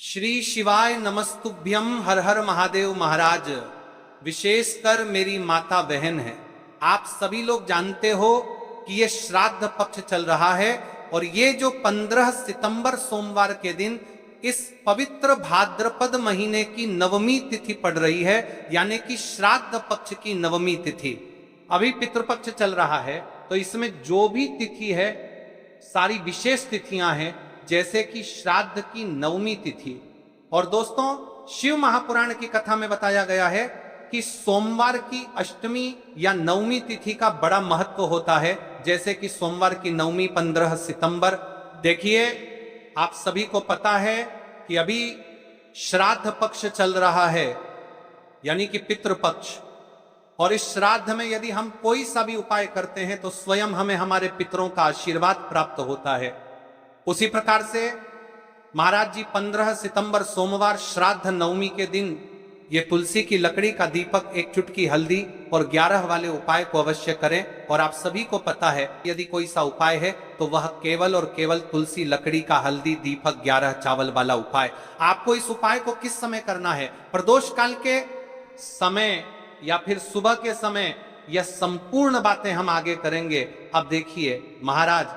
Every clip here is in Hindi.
श्री शिवाय नमस्तुभ्यम। हर हर महादेव महाराज। विशेषकर मेरी माता बहन है, आप सभी लोग जानते हो कि ये श्राद्ध पक्ष चल रहा है और ये जो 15 सितंबर सोमवार के दिन इस पवित्र भाद्रपद महीने की नवमी तिथि पड़ रही है, यानी कि श्राद्ध पक्ष की नवमी तिथि। अभी पितृपक्ष चल रहा है, तो इसमें जो भी तिथि है सारी विशेष तिथियां हैं, जैसे कि श्राद्ध की नवमी तिथि। और दोस्तों, शिव महापुराण की कथा में बताया गया है कि सोमवार की अष्टमी या नवमी तिथि का बड़ा महत्व होता है, जैसे कि सोमवार की नवमी 15 सितंबर। देखिए, आप सभी को पता है कि अभी श्राद्ध पक्ष चल रहा है, यानी कि पितृपक्ष। और इस श्राद्ध में यदि हम कोई सा भी उपाय करते हैं तो स्वयं हमें हमारे पितरों का आशीर्वाद प्राप्त होता है। उसी प्रकार से महाराज जी 15 सितंबर सोमवार श्राद्ध नवमी के दिन ये तुलसी की लकड़ी का दीपक, एक चुटकी हल्दी और 11 वाले उपाय को अवश्य करें। और आप सभी को पता है, यदि कोई सा उपाय है तो वह केवल और केवल तुलसी लकड़ी का हल्दी दीपक 11 चावल वाला उपाय। आपको इस उपाय को किस समय करना है? प्रदोष काल के समय या फिर सुबह के समय? यह संपूर्ण बातें हम आगे करेंगे। अब देखिए महाराज,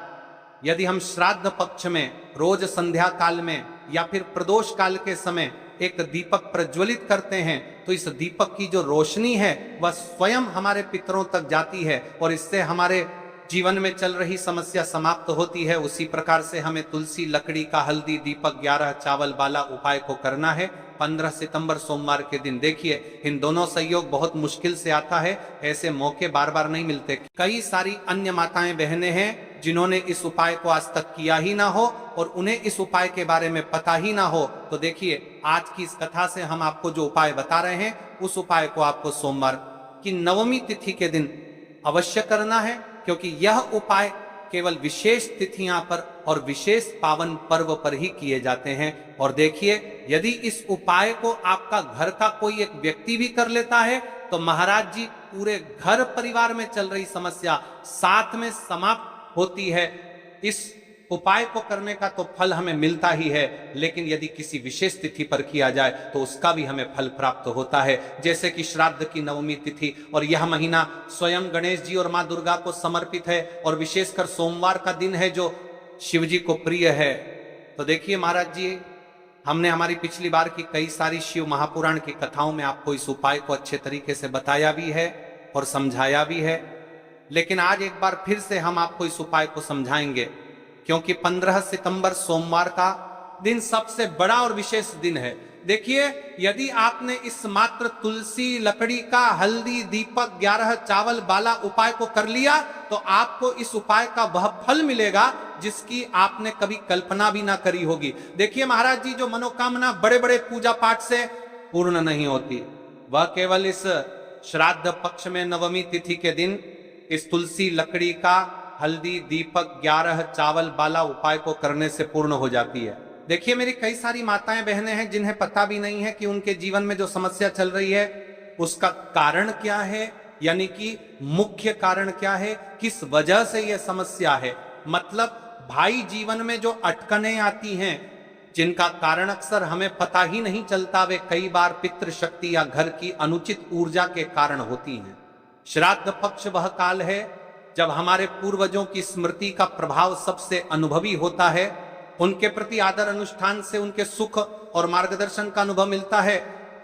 यदि हम श्राद्ध पक्ष में रोज संध्या काल में या फिर प्रदोष काल के समय एक दीपक प्रज्वलित करते हैं, तो इस दीपक की जो रोशनी है वह स्वयं हमारे पितरों तक जाती है और इससे हमारे जीवन में चल रही समस्या समाप्त होती है। उसी प्रकार से हमें तुलसी लकड़ी का हल्दी दीपक 11 चावल वाला उपाय को करना है 15 सितंबर सोमवार के दिन। देखिए, इन दोनों संयोग बहुत मुश्किल से आता है, ऐसे मौके बार बार नहीं मिलते। कई सारी अन्य माताएं बहनें हैं जिन्होंने इस उपाय को आज तक किया ही ना हो और उन्हें इस उपाय के बारे में पता ही ना हो। तो देखिए, आज की इस कथा से हम आपको जो उपाय बता रहे हैं, उस उपाय को आपको सोमवार की नवमी तिथि के दिन अवश्य करना है, क्योंकि यह उपाय केवल विशेष तिथियां पर और विशेष पावन पर्व पर ही किए जाते हैं। और देखिए, यदि इस उपाय को आपका घर का कोई एक व्यक्ति भी कर लेता है तो महाराज जी पूरे घर परिवार में चल रही समस्या साथ में समाप्त होती है। इस उपाय को करने का तो फल हमें मिलता ही है, लेकिन यदि किसी विशेष तिथि पर किया जाए तो उसका भी हमें फल प्राप्त होता है, जैसे कि श्राद्ध की नवमी तिथि। और यह महीना स्वयं गणेश जी और मां दुर्गा को समर्पित है और विशेषकर सोमवार का दिन है जो शिव जी को प्रिय है। तो देखिए महाराज जी, हमने हमारी पिछली बार की कई सारी शिव महापुराण की कथाओं में आपको इस उपाय को अच्छे तरीके से बताया भी है और समझाया भी है, लेकिन आज एक बार फिर से हम आपको इस उपाय को समझाएंगे, क्योंकि 15 सितंबर सोमवार का दिन सबसे बड़ा और विशेष दिन है। देखिए, यदि आपने इस मात्र तुलसी लकड़ी का हल्दी दीपक 11 चावल वाला उपाय को कर लिया तो आपको इस उपाय का वह फल मिलेगा जिसकी आपने कभी कल्पना भी ना करी होगी। देखिए महाराज जी, जो मनोकामना बड़े बड़े पूजा पाठ से पूर्ण नहीं होती, वह केवल इस श्राद्ध पक्ष में नवमी तिथि के दिन इस तुलसी लकड़ी का हल्दी दीपक 11 चावल वाला उपाय को करने से पूर्ण हो जाती है। देखिए, मेरी कई सारी माताएं बहनें हैं जिन्हें पता भी नहीं है कि उनके जीवन में जो समस्या चल रही है उसका कारण क्या है, यानी कि मुख्य कारण क्या है, किस वजह से यह समस्या है। मतलब भाई, जीवन में जो अटकनें आती हैं जिनका कारण अक्सर हमें पता ही नहीं चलता, वे कई बार पितृशक्ति या घर की अनुचित ऊर्जा के कारण होती हैं। श्राद्ध पक्ष वह काल है जब हमारे पूर्वजों की स्मृति का प्रभाव सबसे अनुभवी होता है। उनके प्रति आदर अनुष्ठान से उनके सुख और मार्गदर्शन का अनुभव मिलता है।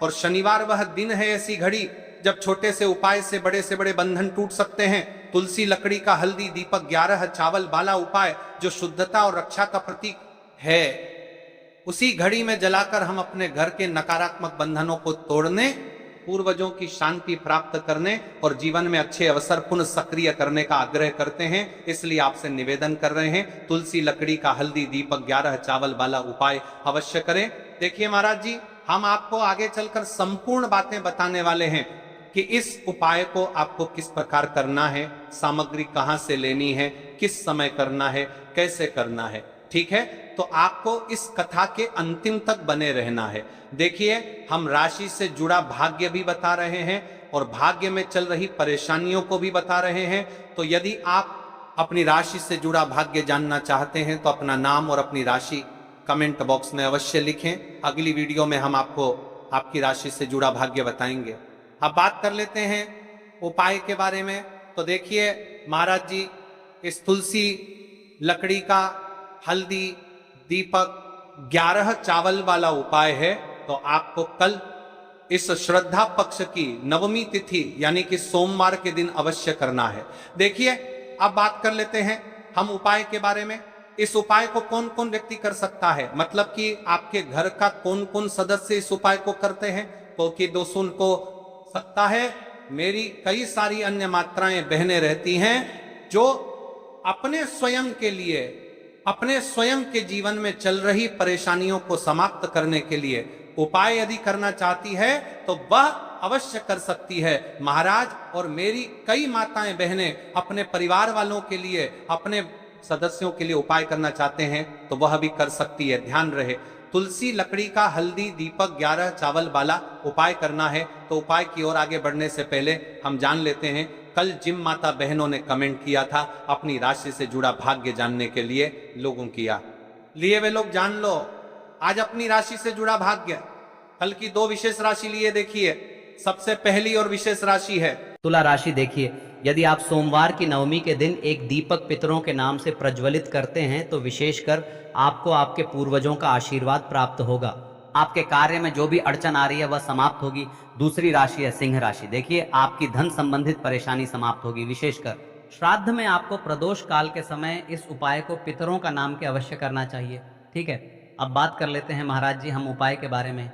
और शनिवार वह दिन है, ऐसी घड़ी जब छोटे से उपाय से बड़े बंधन टूट सकते हैं। तुलसी लकड़ी का हल्दी दीपक 11 चावल वाला उपाय जो शुद्धता और रक्षा का प्रतीक है, उसी घड़ी में जलाकर हम अपने घर के नकारात्मक बंधनों को तोड़ने, पूर्वजों की शांति प्राप्त करने और जीवन में अच्छे अवसर पुनः सक्रिय करने का आग्रह करते हैं। इसलिए आपसे निवेदन कर रहे हैं, तुलसी लकड़ी का हल्दी दीपक 11 चावल वाला उपाय अवश्य करें। देखिए महाराज जी, हम आपको आगे चलकर संपूर्ण बातें बताने वाले हैं कि इस उपाय को आपको किस प्रकार करना है, सामग्री कहां से लेनी है, किस समय करना है, कैसे करना है। ठीक है, तो आपको इस कथा के अंतिम तक बने रहना है। देखिए, हम राशि से जुड़ा भाग्य भी बता रहे हैं और भाग्य में चल रही परेशानियों को भी बता रहे हैं। तो यदि आप अपनी राशि से जुड़ा भाग्य जानना चाहते हैं तो अपना नाम और अपनी राशि कमेंट बॉक्स में अवश्य लिखें। अगली वीडियो में हम आपको आपकी राशि से जुड़ा भाग्य बताएंगे। अब बात कर लेते हैं उपाय के बारे में। तो देखिए महाराज जी, इस तुलसी लकड़ी का हल्दी दीपक 11 चावल वाला उपाय है। तो आपको कल इस श्रद्धा पक्ष की नवमी तिथि यानी कि सोमवार के दिन अवश्य करना है। देखिए अब बात कर लेते हैं हम उपाय के बारे में। इस उपाय को कौन कौन व्यक्ति कर सकता है, मतलब कि आपके घर का कौन कौन सदस्य इस उपाय को करते हैं, क्योंकि तो सुन को सकता है मेरी कई सारी अन्य मात्राएं बहनें रहती हैं जो अपने स्वयं के लिए, अपने स्वयं के जीवन में चल रही परेशानियों को समाप्त करने के लिए उपाय यदि करना चाहती है तो वह अवश्य कर सकती है महाराज। और मेरी कई माताएं बहनें अपने परिवार वालों के लिए, अपने सदस्यों के लिए उपाय करना चाहते हैं तो वह भी कर सकती है। ध्यान रहे, तुलसी लकड़ी का हल्दी दीपक 11 चावल वाला उपाय करना है। तो उपाय की ओर आगे बढ़ने से पहले हम जान लेते हैं, कल जिम माता बहनों ने कमेंट किया था अपनी राशि से जुड़ा भाग्य जानने के लिए लोगों किया लिए वे लोग जान लो आज अपनी राशि से जुड़ा भाग्य। कल की 2 विशेष राशि लिए देखिए। सबसे पहली और विशेष राशि है तुला राशि। देखिए यदि आप सोमवार की नवमी के दिन एक दीपक पितरों के नाम से प्रज्वलित करते हैं तो विशेषकर आपको आपके पूर्वजों का आशीर्वाद प्राप्त होगा। आपके कार्य में जो भी अड़चन आ रही है वह समाप्त होगी। दूसरी राशि है सिंह राशि। देखिए आपकी धन संबंधित परेशानी समाप्त होगी। विशेषकर श्राद्ध में आपको प्रदोष काल के समय इस उपाय को पितरों का नाम के अवश्य करना चाहिए। ठीक है, अब बात कर लेते हैं महाराज जी हम उपाय के बारे में।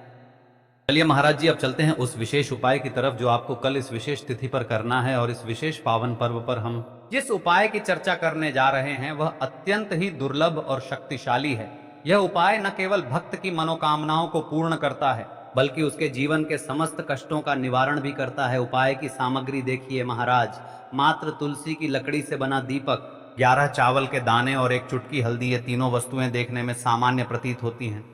चलिए महाराज जी, अब चलते हैं उस विशेष उपाय की तरफ जो आपको कल इस विशेष तिथि पर करना है। और इस विशेष पावन पर्व पर हम जिस उपाय की चर्चा करने जा रहे हैं वह अत्यंत ही दुर्लभ और शक्तिशाली है। यह उपाय न केवल भक्त की मनोकामनाओं को पूर्ण करता है बल्कि उसके जीवन के समस्त कष्टों का निवारण भी करता है। उपाय की सामग्री देखिए महाराज, मात्र तुलसी की लकड़ी से बना दीपक, 11 चावल के दाने और एक चुटकी हल्दी, ये तीनों वस्तुएं देखने में सामान्य प्रतीत होती हैं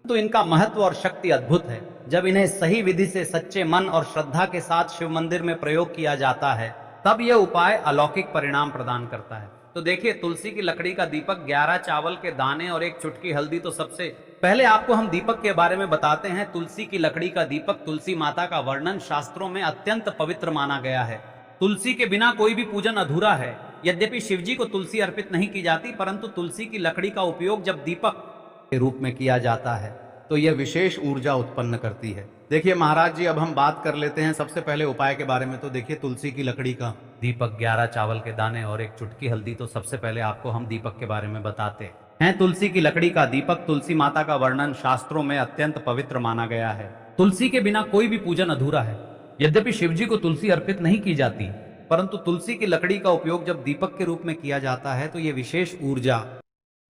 तो इनका महत्व और शक्ति अद्भुत है। जब इन्हें सही विधि से सच्चे मन और श्रद्धा के साथ शिव मंदिर में प्रयोग किया जाता है तब यह उपाय अलौकिक परिणाम प्रदान करता है। तो देखिए तुलसी की लकड़ी का दीपक, 11 चावल के दाने और एक चुटकी हल्दी। तो सबसे पहले आपको हम दीपक के बारे में बताते हैं। तुलसी की लकड़ी का दीपक, तुलसी माता का वर्णन शास्त्रों में अत्यंत पवित्र माना गया है। तुलसी के बिना कोई भी पूजन अधूरा है। यद्यपि शिवजी को तुलसी अर्पित नहीं की जाती परंतु तुलसी की लकड़ी का उपयोग जब दीपक के रूप में किया जाता है तो यह विशेष ऊर्जा उत्पन्न करती है। देखिए महाराज जी, अब हम बात कर लेते हैं सबसे पहले उपाय के बारे में। तो देखिए तुलसी की लकड़ी का दीपक, 11 चावल के दाने और एक चुटकी हल्दी। तो सबसे पहले आपको हम दीपक के बारे में बताते हैं। तुलसी की लकड़ी का दीपक, तुलसी माता का वर्णन शास्त्रों में अत्यंत पवित्र माना गया है। तुलसी के बिना कोई भी पूजन अधूरा है। यद्यपि शिवजी को तुलसी अर्पित नहीं की जाती परंतु तुलसी की लकड़ी का उपयोग जब दीपक के रूप में किया जाता है तो यह विशेष ऊर्जा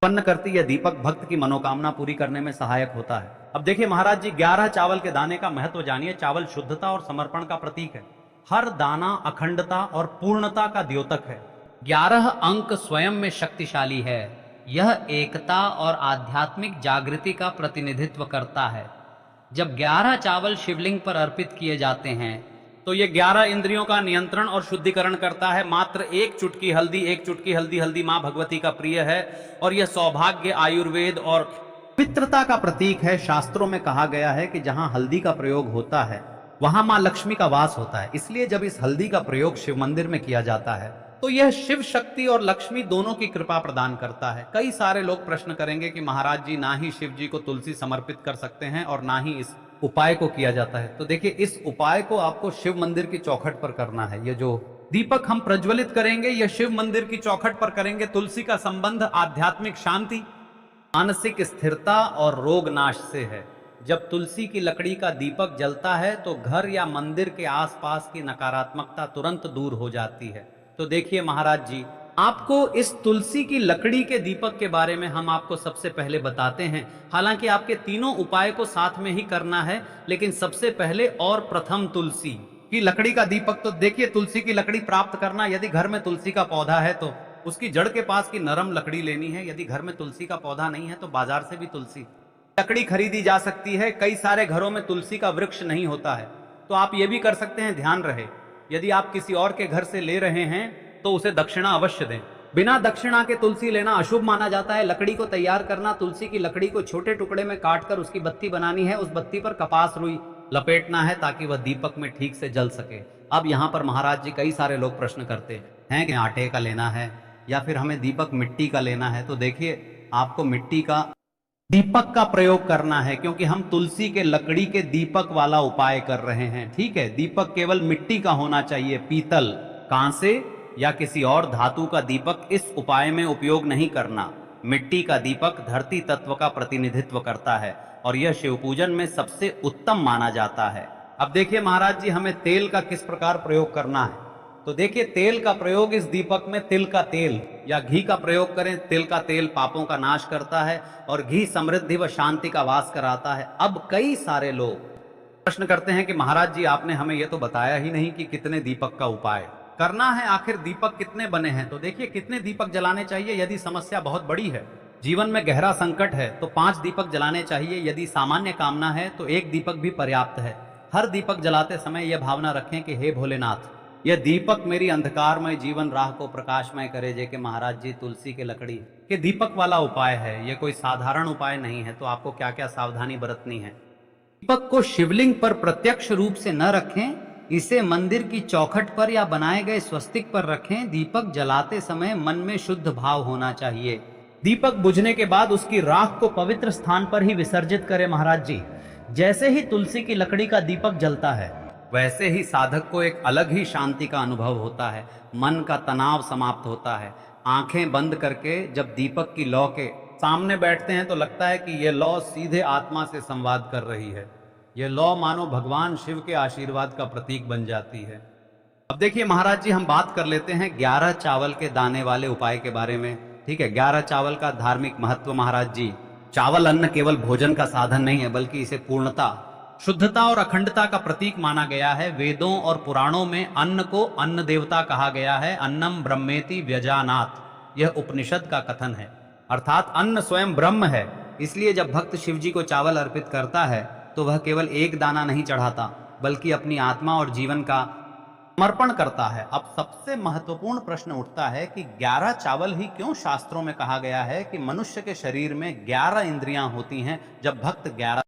उत्पन्न करती है। दीपक भक्त की मनोकामना पूरी करने में सहायक होता है। अब देखिए महाराज जी, 11 चावल के दाने का महत्व जानिए। चावल शुद्धता और समर्पण का प्रतीक है। हर दाना अखंडता और पूर्णता का द्योतक है। 11 अंक स्वयं में शक्तिशाली है। यह एकता और आध्यात्मिक जागृति का प्रतिनिधित्व करता है। जब 11 चावल शिवलिंग पर अर्पित किए जाते हैं तो ये 11 इंद्रियों का नियंत्रण और शुद्धिकरण करता है। मात्र एक चुटकी हल्दी, हल्दी माँ भगवती का प्रिय है और यह सौभाग्य, आयुर्वेद और पवित्रता का प्रतीक है। शास्त्रों में कहा गया है कि जहां हल्दी का प्रयोग होता है वहां मां लक्ष्मी का वास होता है। इसलिए जब इस हल्दी का प्रयोग शिव मंदिर में किया जाता है तो यह शिव शक्ति और लक्ष्मी दोनों की कृपा प्रदान करता है। कई सारे लोग प्रश्न करेंगे कि महाराज जी, ना ही शिव जी को तुलसी समर्पित कर सकते हैं और ना ही इस उपाय को किया जाता है। तो देखिए इस उपाय को आपको शिव मंदिर की चौखट पर करना है। ये जो दीपक हम प्रज्वलित करेंगे यह शिव मंदिर की चौखट पर करेंगे। तुलसी का संबंध आध्यात्मिक शांति, मानसिक स्थिरता और रोग नाश से है। जब तुलसी की लकड़ी का दीपक जलता है तो घर या मंदिर के आसपास की नकारात्मकता तुरंत दूर हो जाती है। तो देखिए महाराज जी, आपको इस तुलसी की लकड़ी के दीपक के बारे में हम आपको सबसे पहले बताते हैं। हालांकि आपके तीनों उपाय को साथ में ही करना है लेकिन सबसे पहले और प्रथम तुलसी की लकड़ी का दीपक। तो देखिए तुलसी की लकड़ी प्राप्त करना, यदि घर में तुलसी का पौधा है तो उसकी जड़ के पास की नरम लकड़ी लेनी है। यदि घर में तुलसी का पौधा नहीं है तो बाजार से भी तुलसी लकड़ी खरीदी जा सकती है। कई सारे घरों में तुलसी का वृक्ष नहीं होता है तो आप ये भी कर सकते हैं। ध्यान रहे, यदि आप किसी और के घर से ले रहे हैं तो उसे दक्षिणा अवश्य दें। बिना दक्षिणा के तुलसी लेना अशुभ माना जाता है। लकड़ी को तैयार करना, तुलसी की लकड़ी को छोटे टुकड़े में काटकर उसकी बत्ती बनानी है, उस बत्ती पर कपास रुई लपेटना है ताकि वह दीपक में ठीक से जल सके। अब यहाँ पर महाराज जी कई सारे लोग प्रश्न करते हैं कि आटे का लेना है या फिर हमें दीपक मिट्टी का लेना है। तो देखिए, आपको मिट्टी का दीपक का प्रयोग करना है क्योंकि हम तुलसी के लकड़ी के दीपक वाला उपाय कर रहे हैं। ठीक है, दीपक केवल मिट्टी का होना चाहिए, पीतल, कांसे या किसी और धातु का दीपक इस उपाय में उपयोग नहीं करना। मिट्टी का दीपक धरती तत्व का प्रतिनिधित्व करता है और यह शिव पूजन में सबसे उत्तम माना जाता है। अब देखिए महाराज जी, हमें तेल का किस प्रकार प्रयोग करना है। तो देखिए, तेल का प्रयोग इस दीपक में तिल का तेल या घी का प्रयोग करें। तिल का तेल पापों का नाश करता है और घी समृद्धि व शांति का वास कराता है। अब कई सारे लोग प्रश्न करते हैं कि महाराज जी, आपने हमें यह तो बताया ही नहीं कि कितने दीपक का उपाय करना है, आखिर दीपक कितने बने हैं। तो देखिए, कितने दीपक जलाने चाहिए। यदि समस्या बहुत बड़ी है, जीवन में गहरा संकट है, तो 5 दीपक जलाने चाहिए। यदि सामान्य कामना है तो 1 दीपक भी पर्याप्त है। हर दीपक जलाते समय यह भावना रखें कि हे भोलेनाथ, यह दीपक मेरी अंधकारमय जीवन राह को प्रकाशमय करे। जे के महाराज जी, तुलसी के लकड़ी के दीपक वाला उपाय है, यह कोई साधारण उपाय नहीं है। तो आपको क्या क्या सावधानी बरतनी है। दीपक को शिवलिंग पर प्रत्यक्ष रूप से न रखें, इसे मंदिर की चौखट पर या बनाए गए स्वस्तिक पर रखें। दीपक जलाते समय मन में शुद्ध भाव होना चाहिए। दीपक बुझने के बाद उसकी राख को पवित्र स्थान पर ही विसर्जित करें महाराज जी। जैसे ही तुलसी की लकड़ी का दीपक जलता है, वैसे ही साधक को एक अलग ही शांति का अनुभव होता है। मन का तनाव समाप्त होता है। आंखें बंद करके जब दीपक की लौ के सामने बैठते हैं तो लगता है कि यह लौ सीधे आत्मा से संवाद कर रही है। यह लौ मानो भगवान शिव के आशीर्वाद का प्रतीक बन जाती है। अब देखिए महाराज जी, हम बात कर लेते हैं 11 चावल के दाने वाले उपाय के बारे में। ठीक है, 11 चावल का धार्मिक महत्व। महाराज जी, चावल अन्न केवल भोजन का साधन नहीं है, बल्कि इसे पूर्णता, शुद्धता और अखंडता का प्रतीक माना गया है। वेदों और पुराणों में अन्न को अन्न देवता कहा गया है। अन्नम ब्रह्मेति व्यजानात, यह उपनिषद का कथन है। अर्थात अन्न स्वयं ब्रह्म है। इसलिए जब भक्त शिव जी को चावल अर्पित करता है तो वह केवल एक दाना नहीं चढ़ाता, बल्कि अपनी आत्मा और जीवन का समर्पण करता है। अब सबसे महत्वपूर्ण प्रश्न उठता है कि 11 चावल ही क्यों शास्त्रों में कहा गया है कि मनुष्य के शरीर में 11 इंद्रियां होती हैं। जब भक्त 11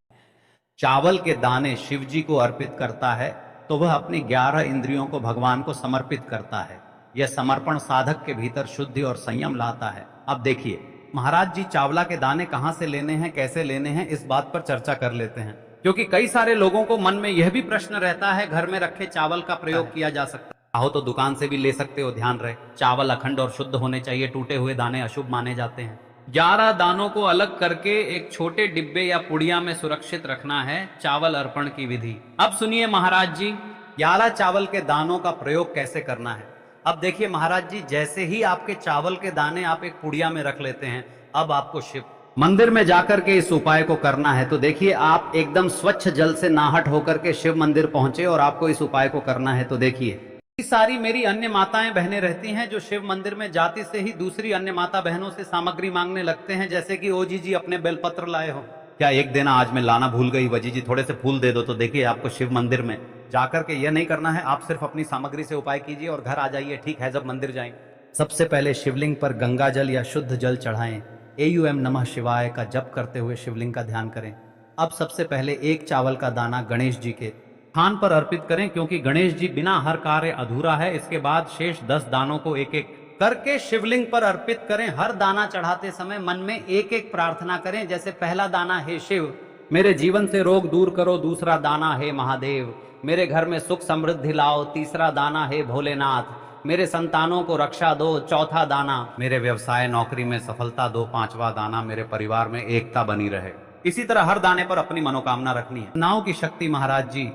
चावल के दाने शिव जी को अर्पित करता है तो वह अपनी 11 इंद्रियों को भगवान को समर्पित करता है। यह समर्पण साधक के भीतर शुद्धि और संयम लाता है। अब देखिए महाराज जी, चावला के दाने कहां से लेने हैं, कैसे लेने हैं, इस बात पर चर्चा कर लेते हैं। क्योंकि कई सारे लोगों को मन में यह भी प्रश्न रहता है, घर में रखे चावल का प्रयोग किया जा सकता है, चाहो तो दुकान से भी ले सकते हो। ध्यान रहे, चावल अखंड और शुद्ध होने चाहिए। टूटे हुए दाने अशुभ माने जाते हैं। 11 दानों को अलग करके एक छोटे डिब्बे या पुड़िया में सुरक्षित रखना है। चावल अर्पण की विधि अब सुनिए महाराज जी। 11 चावल के दानों का प्रयोग कैसे करना है। अब देखिए महाराज जी, जैसे ही आपके चावल के दाने आप एक पुड़िया में रख लेते हैं, अब आपको शिव मंदिर में जाकर के इस उपाय को करना है। तो देखिए, आप एकदम स्वच्छ जल से नाहट होकर के शिव मंदिर पहुंचे और आपको इस उपाय को करना है। तो देखिए, सारी मेरी अन्य माताएं बहनें रहती हैं जो शिव मंदिर में जाती से ही दूसरी अन्य माता बहनों से सामग्री मांगने लगते हैं, जैसे कि ओ जी अपने बेलपत्र लाए हो क्या, एक देना, आज मैं लाना भूल गई, वजी जी थोड़े से फूल दे दो। तो देखिए, आपको शिव मंदिर में जाकर के यह नहीं करना है। आप सिर्फ अपनी सामग्री से उपाय कीजिए और घर आ जाइए। ठीक है, जब मंदिर जाएं, सबसे पहले शिवलिंग पर गंगा जल या शुद्ध जल चढ़ाएं। AUM नमः शिवाय का जप करते हुए शिवलिंग का ध्यान करें। अब सबसे पहले 1 चावल का दाना गणेश जी के स्थान पर अर्पित करें, क्योंकि गणेश जी बिना हर कार्य अधूरा है। इसके बाद शेष 10 दानों को एक एक करके शिवलिंग पर अर्पित करें। हर दाना चढ़ाते समय मन में एक एक प्रार्थना करें। जैसे पहला दाना, हे शिव मेरे जीवन से रोग दूर करो। दूसरा दाना, हे महादेव मेरे घर में सुख समृद्धि लाओ। तीसरा दाना, हे भोलेनाथ मेरे संतानों को रक्षा दो। चौथा दाना, मेरे व्यवसाय नौकरी में सफलता दो। 5वां दाना, मेरे परिवार में एकता बनी रहे। इसी तरह हर दाने पर अपनी मनोकामना रखनी है। नाव की शक्ति महाराज जी,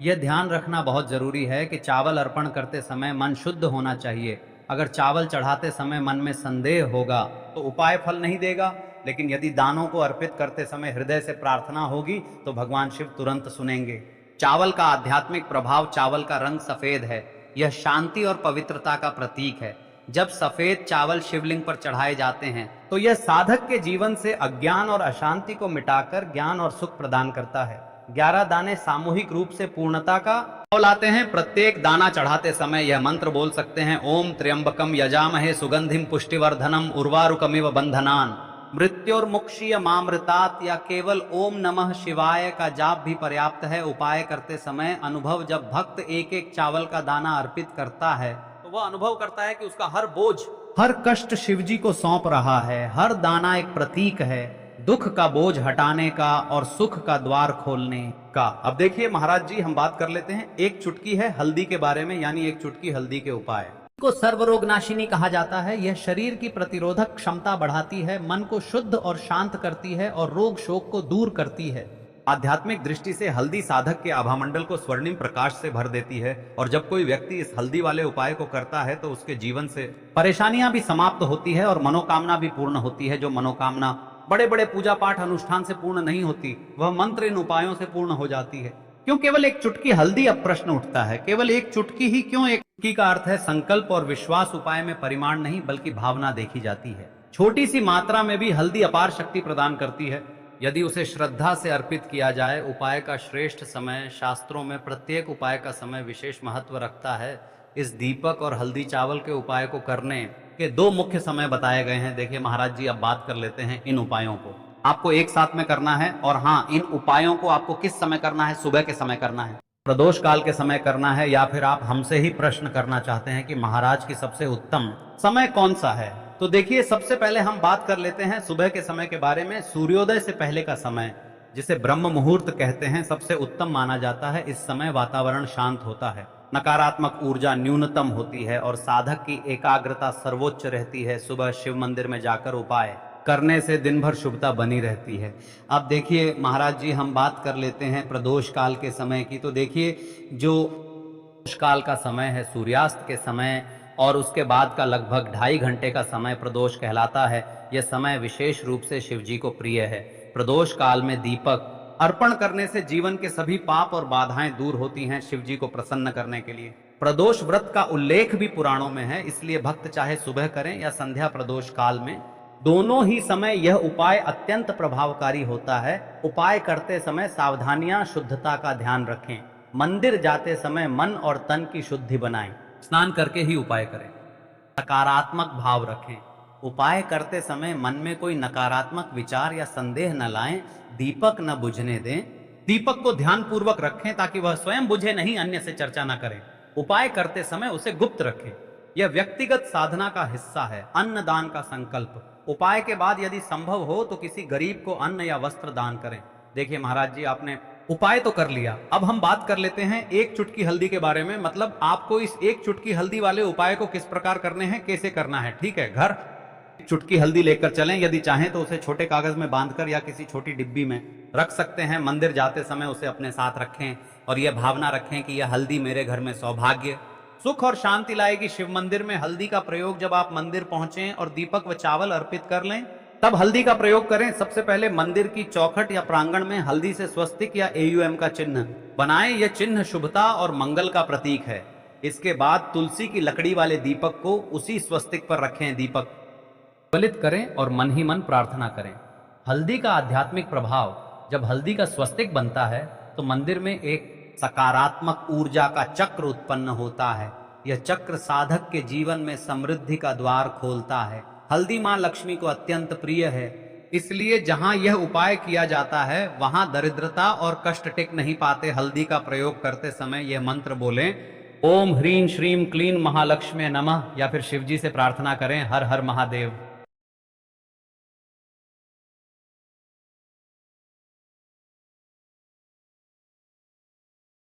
यह ध्यान रखना बहुत जरूरी है कि चावल अर्पण करते समय मन शुद्ध होना चाहिए। अगर चावल चढ़ाते समय मन में संदेह होगा तो उपाय फल नहीं देगा, लेकिन यदि दानों को अर्पित करते समय हृदय से प्रार्थना होगी तो भगवान शिव तुरंत सुनेंगे। चावल का आध्यात्मिक प्रभाव, चावल का रंग सफेद है। यह शांति और पवित्रता का प्रतीक है। जब सफेद चावल शिवलिंग पर चढ़ाए जाते हैं तो यह साधक के जीवन से अज्ञान और अशांति को मिटाकर ज्ञान और सुख प्रदान करता है। 11 दाने सामूहिक रूप से पूर्णता का भाव लाते हैं। प्रत्येक दाना चढ़ाते समय यह मंत्र बोल सकते हैं, ओम त्र्यंबकम यजामहे सुगंधिम पुष्टिवर्धनम उर्वारुकमिव बंधनान मृत्योर्मुक्षीय मामृतात, या केवल ओम नमः शिवाय का जाप भी पर्याप्त है। उपाय करते समय अनुभव, जब भक्त एक एक चावल का दाना अर्पित करता है तो वह अनुभव करता है कि उसका हर बोझ, हर कष्ट शिवजी को सौंप रहा है। हर दाना एक प्रतीक है दुख का बोझ हटाने का और सुख का द्वार खोलने का। अब देखिए महाराज जी, हम बात कर लेते हैं, एक चुटकी है हल्दी के बारे में, यानी एक चुटकी हल्दी के उपाय को सर्वरोग नाशिनी कहा जाता है। यह शरीर की प्रतिरोधक क्षमता बढ़ाती है, मन को शुद्ध और शांत करती है और रोग शोक को दूर करती है। आध्यात्मिक दृष्टि से हल्दी साधक के आभामंडल को स्वर्णिम प्रकाश से भर देती है, और जब कोई व्यक्ति इस हल्दी वाले उपाय को करता है तो उसके जीवन से परेशानियां भी समाप्त होती है और मनोकामना भी पूर्ण होती है। जो मनोकामना बड़े बड़े पूजा पाठ अनुष्ठान से पूर्ण नहीं होती, वह मंत्र इन उपायों से पूर्ण हो जाती है। क्यों केवल एक चुटकी हल्दी? अब प्रश्न उठता है, केवल एक चुटकी ही क्यों? एक चुटकी का अर्थ है संकल्प और विश्वास। उपाय में परिमाण नहीं बल्कि भावना देखी जाती है। छोटी सी मात्रा में भी हल्दी अपार शक्ति प्रदान करती है यदि उसे श्रद्धा से अर्पित किया जाए। उपाय का श्रेष्ठ समय, शास्त्रों में प्रत्येक उपाय का समय विशेष महत्व रखता है। इस दीपक और हल्दी चावल के उपाय को करने के 2 मुख्य समय बताए गए हैं। देखिए महाराज जी, अब बात कर लेते हैं इन उपायों को। आपको एक साथ में करना है, और हाँ, इन उपायों को आपको किस समय करना है? सुबह के समय करना है, प्रदोष काल के समय करना है, या फिर आप हमसे ही प्रश्न करना चाहते हैं कि महाराज की सबसे उत्तम समय कौन सा है? तो देखिए, सबसे पहले हम बात कर लेते हैं सुबह के समय के बारे में। सूर्योदय से पहले का समय, जिसे ब्रह्म मुहूर्त कहते हैं, सबसे उत्तम माना जाता है। इस समय वातावरण शांत होता है, नकारात्मक ऊर्जा न्यूनतम होती है और साधक की एकाग्रता सर्वोच्च रहती है। सुबह शिव मंदिर में जाकर उपाय करने से दिन भर शुभता बनी रहती है। अब देखिए महाराज जी, हम बात कर लेते हैं प्रदोष काल के समय की। तो देखिए, जो प्रदोष काल का समय है, सूर्यास्त के समय और उसके बाद का लगभग 2.5 घंटे का समय प्रदोष कहलाता है। यह समय विशेष रूप से शिव जी को प्रिय है। प्रदोष काल में दीपक अर्पण करने से जीवन के सभी पाप और बाधाएं दूर होती हैं, शिव जी को प्रसन्न करने के लिए। प्रदोष व्रत का उल्लेख भी पुराणों में है, इसलिए भक्त चाहे सुबह करें या संध्या प्रदोष काल में, दोनों ही समय यह उपाय अत्यंत प्रभावकारी होता है। उपाय करते समय सावधानियां, शुद्धता का ध्यान रखें। मंदिर जाते समय मन और तन की शुद्धि बनाएं। स्नान करके ही उपाय करें। सकारात्मक भाव रखें। उपाय करते समय मन में कोई नकारात्मक विचार या संदेह न लाएं। दीपक न बुझने दें। दीपक को ध्यान पूर्वक रखें ताकि वह स्वयं बुझे नहीं, अन्य से चर्चा न करें। उपाय करते समय उसे गुप्त रखें। यह व्यक्तिगत साधना का हिस्सा है। अन्न दान का संकल्प। उपाय के बाद यदि संभव हो तो किसी गरीब को अन्न या वस्त्र दान करें। देखिए महाराज जी, आपने उपाय तो कर लिया, अब हम बात कर लेते हैं एक चुटकी हल्दी के बारे में। मतलब आपको इस एक चुटकी हल्दी वाले उपाय को किस प्रकार करने हैं, कैसे करना है। ठीक है, घर चुटकी हल्दी लेकर चलें। यदि चाहें तो उसे छोटे कागज में बांधकर या किसी छोटी डिब्बी में रख सकते हैं। मंदिर जाते समय उसे अपने साथ रखें और यह भावना रखें कि यह हल्दी मेरे घर में सौभाग्य, सुख और शांति लाएगी। शिव मंदिर में हल्दी का प्रयोग जब आप मंदिर पहुंचें और दीपक व चावल अर्पित कर लें, तब हल्दी का प्रयोग करें। सबसे पहले मंदिर की चौखट या प्रांगण में हल्दी से स्वस्तिक या AUM का चिन्ह बनाएं। यह चिन्ह शुभता और मंगल का प्रतीक है। इसके बाद तुलसी की लकड़ी वाले दीपक को उसी स्वस्तिक पर रखें। दीपक ज्वलित करें और मन ही मन प्रार्थना करें। हल्दी का आध्यात्मिक प्रभाव, जब हल्दी का स्वस्तिक बनता है तो मंदिर में एक सकारात्मक ऊर्जा का चक्र उत्पन्न होता है। यह चक्र साधक के जीवन में समृद्धि का द्वार खोलता है। हल्दी मां लक्ष्मी को अत्यंत प्रिय है, इसलिए जहां यह उपाय किया जाता है वहां दरिद्रता और कष्ट टिक नहीं पाते। हल्दी का प्रयोग करते समय यह मंत्र बोलें, ओम ह्रीं श्रीं क्लीं महालक्ष्मी नमः, या फिर शिवजी से प्रार्थना करें, हर हर महादेव।